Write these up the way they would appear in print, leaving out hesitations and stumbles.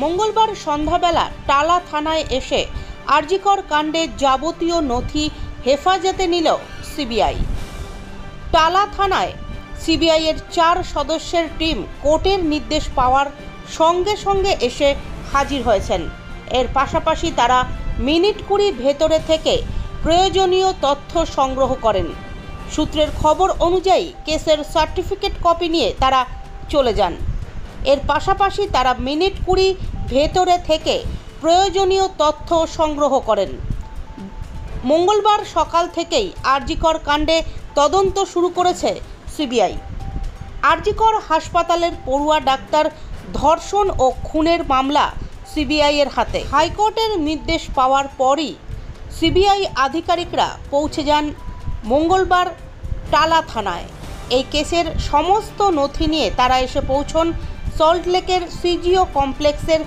মঙ্গলবার সন্ধ্যাবেলা টালা থানায় এসে আরজিকর কাণ্ডে যাবতীয় নথি হেফাজতে নিল সিবিআই। টালা থানায় সিবিআইয়ের 4 সদস্যের টিম কোর্টের নির্দেশ পাওয়ার সঙ্গে সঙ্গে এসে হাজির হয়েছেন। এর পাশাপাশি তারা মিনিট 20 ভেতরে থেকে প্রয়োজনীয় তথ্য সংগ্রহ করেন। সূত্রের খবর অনুযায়ী কেসের সার্টিফিকেট কপি নিয়ে তারা চলে যান। এর পাশাপাশি তারা মিনিট 20 ভেতরে থেকে প্রয়োজনীয় তথ্য সংগ্রহ করেন। মঙ্গলবার সকাল থেকেই আরজিকর কাণ্ডে তদন্ত শুরু করেছে সিবিআই। আরজিকর হাসপাতালের পড়ুয়া ডাক্তার ধর্ষণ ও খুনের মামলা সিবিআইয়ের হাতে। হাইকোর্টের নির্দেশ পাওয়ার পরই সিবিআই আধিকারিকরা পৌঁছে যান মঙ্গলবার টালা থানায়। এই কেসের সমস্ত নথি নিয়ে তারা এসে পৌঁছন সল্টলেকের সিজিও কমপ্লেক্সের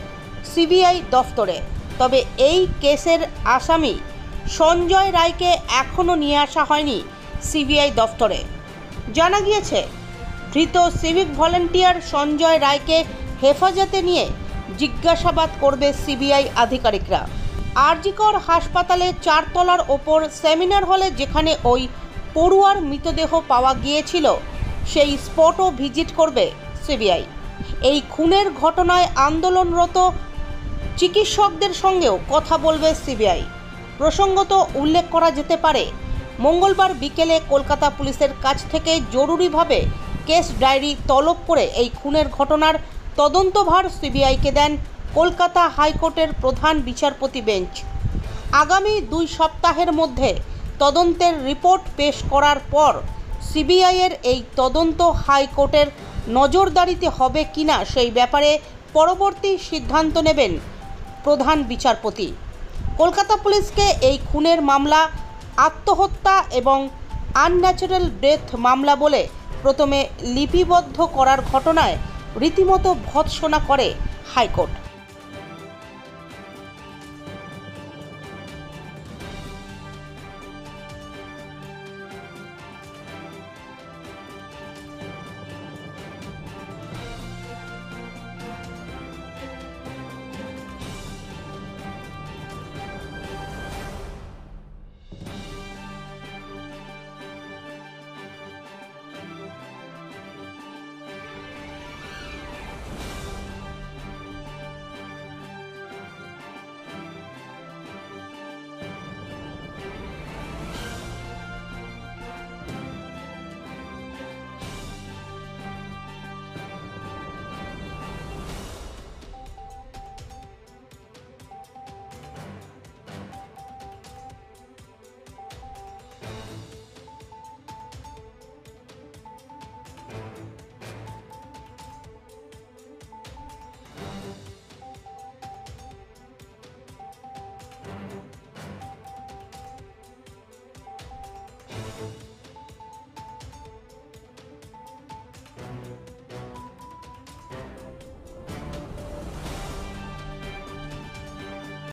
সিবিআই দফতরে। তবে এই কেসের আসামি সঞ্জয় রায়কে এখনও নিয়ে আসা হয়নি সিবিআই দফতরে। জানা গিয়েছে, ধৃত সিভিক ভলেন্টিয়ার সঞ্জয় রায়কে হেফাজতে নিয়ে জিজ্ঞাসাবাদ করবে সিবিআই আধিকারিকরা। আরজিকর হাসপাতালে 4 তলার ওপর সেমিনার হলে যেখানে ওই পড়ুয়ার মৃতদেহ পাওয়া গিয়েছিল সেই স্পটও ভিজিট করবে সিবিআই। এই খুনের ঘটনায় আন্দোলনরত চিকিৎসকদের সঙ্গেও কথা বলবে সিবিআই। প্রসঙ্গত উল্লেখ করা যেতে পারে, মঙ্গলবার বিকেলে কলকাতা পুলিশের কাছ থেকে জরুরিভাবে কেস ডায়েরি তলব করে এই খুনের ঘটনার তদন্তভার সিবিআইকে দেন কলকাতা হাইকোর্টের প্রধান বিচারপতি বেঞ্চ। আগামী 2 সপ্তাহের মধ্যে তদন্তের রিপোর্ট পেশ করার পর সিবিআইয়ের এই তদন্ত হাইকোর্টের নজরদারিতে হবে কিনা সেই ব্যাপারে পরবর্তী সিদ্ধান্ত নেবেন প্রধান বিচারপতি। কলকাতা পুলিশকে এই খুনের মামলা আত্মহত্যা এবং আনন্যাচারাল ডেথ মামলা বলে প্রথমে লিপিবদ্ধ করার ঘটনায় রীতিমতো ভর্ৎসনা করে হাইকোর্ট।